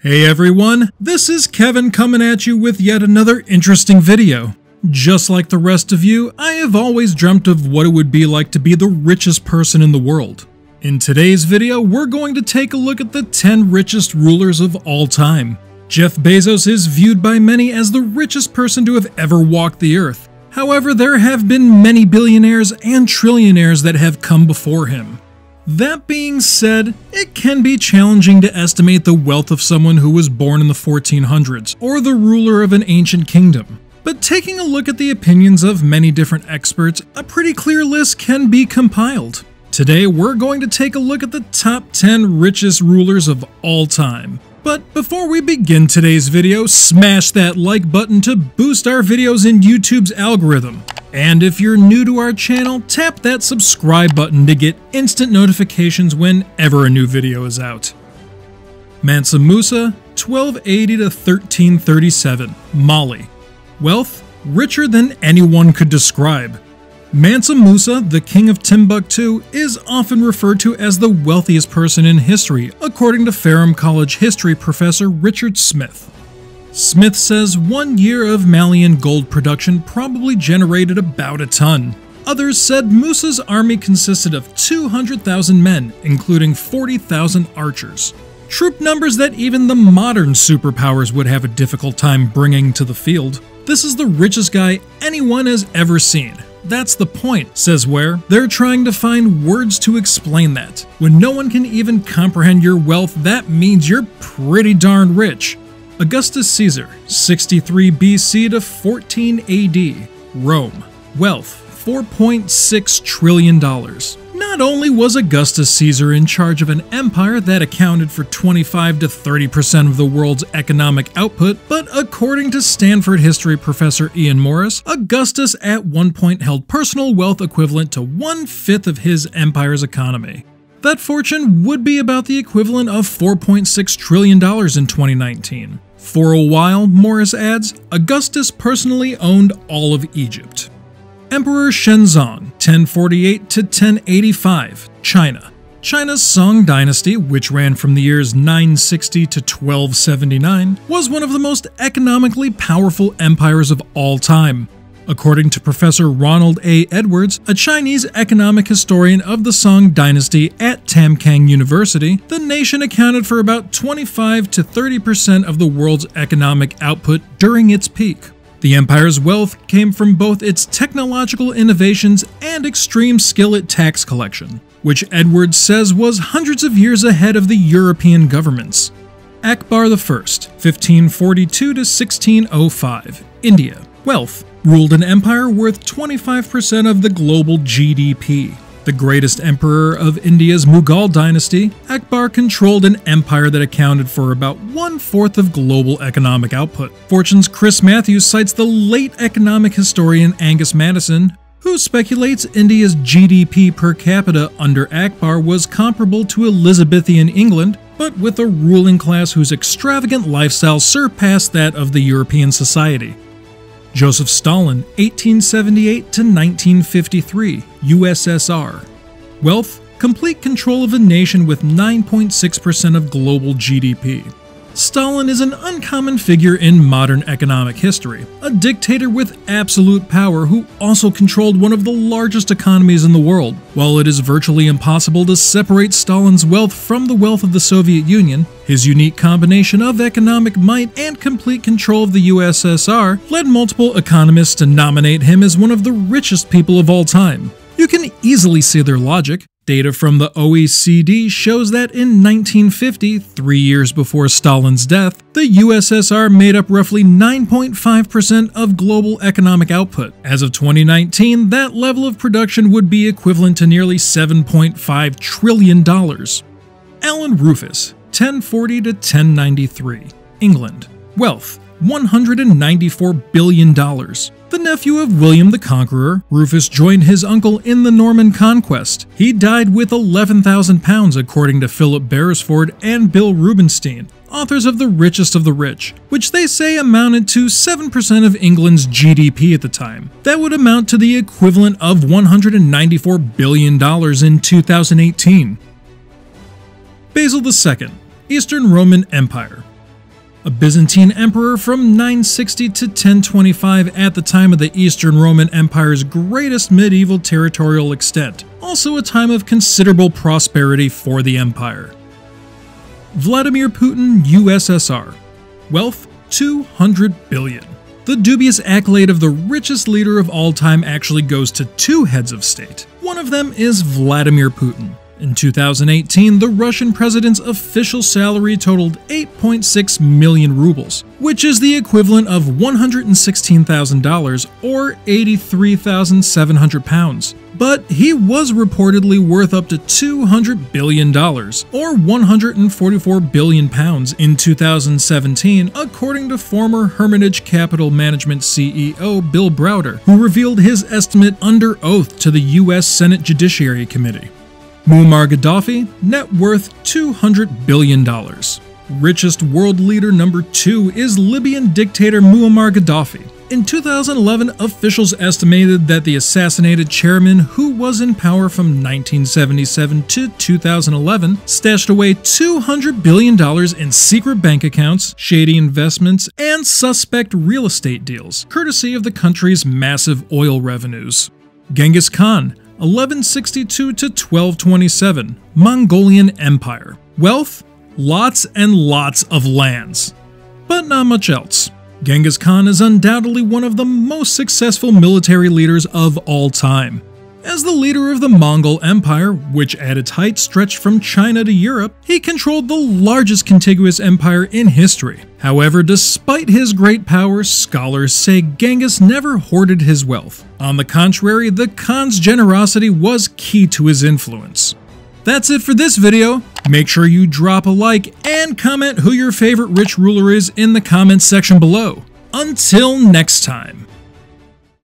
Hey everyone, this is Kevin coming at you with yet another interesting video. Just like the rest of you, I have always dreamt of what it would be like to be the richest person in the world. In today's video, we're going to take a look at the 10 richest rulers of all time. Jeff Bezos is viewed by many as the richest person to have ever walked the earth. However, there have been many billionaires and trillionaires that have come before him. That being said, it can be challenging to estimate the wealth of someone who was born in the 1400s or the ruler of an ancient kingdom. But taking a look at the opinions of many different experts, a pretty clear list can be compiled. Today, we're going to take a look at the top 10 richest rulers of all time. But before we begin today's video, smash that like button to boost our videos in YouTube's algorithm. And if you're new to our channel, tap that subscribe button to get instant notifications whenever a new video is out. Mansa Musa, 1280 to 1337, Mali. Wealth, richer than anyone could describe. Mansa Musa, the king of Timbuktu, is often referred to as the wealthiest person in history, according to Ferrum College history professor Richard Smith. Smith says 1 year of Malian gold production probably generated about a ton. Others said Musa's army consisted of 200,000 men, including 40,000 archers. Troop numbers that even the modern superpowers would have a difficult time bringing to the field. This is the richest guy anyone has ever seen. That's the point, says Ware. They're trying to find words to explain that. When no one can even comprehend your wealth, that means you're pretty darn rich. Augustus Caesar, 63 BC to 14 AD, Rome. Wealth, $4.6 trillion. Not only was Augustus Caesar in charge of an empire that accounted for 25 to 30% of the world's economic output, but according to Stanford history professor Ian Morris, Augustus at one point held personal wealth equivalent to 1/5 of his empire's economy. That fortune would be about the equivalent of $4.6 trillion in 2019. For a while, Morris adds, Augustus personally owned all of Egypt. Emperor Shenzong, 1048 to 1085, China. China's Song dynasty, which ran from the years 960 to 1279, was one of the most economically powerful empires of all time. According to Professor Ronald A. Edwards, a Chinese economic historian of the Song dynasty at Tamkang University, the nation accounted for about 25 to 30% of the world's economic output during its peak. The empire's wealth came from both its technological innovations and extreme skill at tax collection, which Edwards says was hundreds of years ahead of the European governments. Akbar I, 1542 to 1605, India. Wealth, ruled an empire worth 25% of the global GDP. The greatest emperor of India's Mughal dynasty, Akbar controlled an empire that accounted for about 1/4 of global economic output. Fortune's Chris Matthews cites the late economic historian Angus Maddison, who speculates India's GDP per capita under Akbar was comparable to Elizabethan England, but with a ruling class whose extravagant lifestyle surpassed that of the European society. Joseph Stalin, 1878 to 1953, USSR. Wealth, complete control of a nation with 9.6% of global GDP. Stalin is an uncommon figure in modern economic history, a dictator with absolute power who also controlled one of the largest economies in the world. While it is virtually impossible to separate Stalin's wealth from the wealth of the Soviet Union, his unique combination of economic might and complete control of the USSR led multiple economists to nominate him as one of the richest people of all time. You can easily see their logic. Data from the OECD shows that in 1950, 3 years before Stalin's death, the USSR made up roughly 9.5% of global economic output. As of 2019, that level of production would be equivalent to nearly $7.5 trillion. Alan Rufus, 1040 to 1093, England. Wealth, $194 billion. The nephew of William the Conqueror, Rufus joined his uncle in the Norman Conquest. He died with 11,000 pounds according to Philip Beresford and Bill Rubenstein, authors of The Richest of the Rich, which they say amounted to 7% of England's GDP at the time. That would amount to the equivalent of $194 billion in 2018. Basil II, Eastern Roman Empire. a Byzantine emperor from 960 to 1025 at the time of the Eastern Roman Empire's greatest medieval territorial extent, also a time of considerable prosperity for the empire. Vladimir Putin, USSR. Wealth, 200 billion. The dubious accolade of the richest leader of all time actually goes to two heads of state. One of them is Vladimir Putin. In 2018, the Russian president's official salary totaled 8.6 million rubles, which is the equivalent of $116,000 or 83,700 pounds. But he was reportedly worth up to $200 billion, or 144 billion pounds in 2017, according to former Hermitage Capital Management CEO Bill Browder, who revealed his estimate under oath to the U.S. Senate Judiciary Committee. Muammar Gaddafi, net worth $200 billion. Richest world leader number 2 is Libyan dictator Muammar Gaddafi. In 2011, officials estimated that the assassinated chairman, who was in power from 1977 to 2011, stashed away $200 billion in secret bank accounts, shady investments, and suspect real estate deals, courtesy of the country's massive oil revenues. Genghis Khan, 1162 to 1227, Mongolian Empire. Wealth, lots and lots of lands, but not much else. Genghis Khan is undoubtedly one of the most successful military leaders of all time. As the leader of the Mongol Empire, which at its height stretched from China to Europe, he controlled the largest contiguous empire in history. However, despite his great power, scholars say Genghis never hoarded his wealth. On the contrary, the Khan's generosity was key to his influence. That's it for this video. Make sure you drop a like and comment who your favorite rich ruler is in the comments section below. Until next time.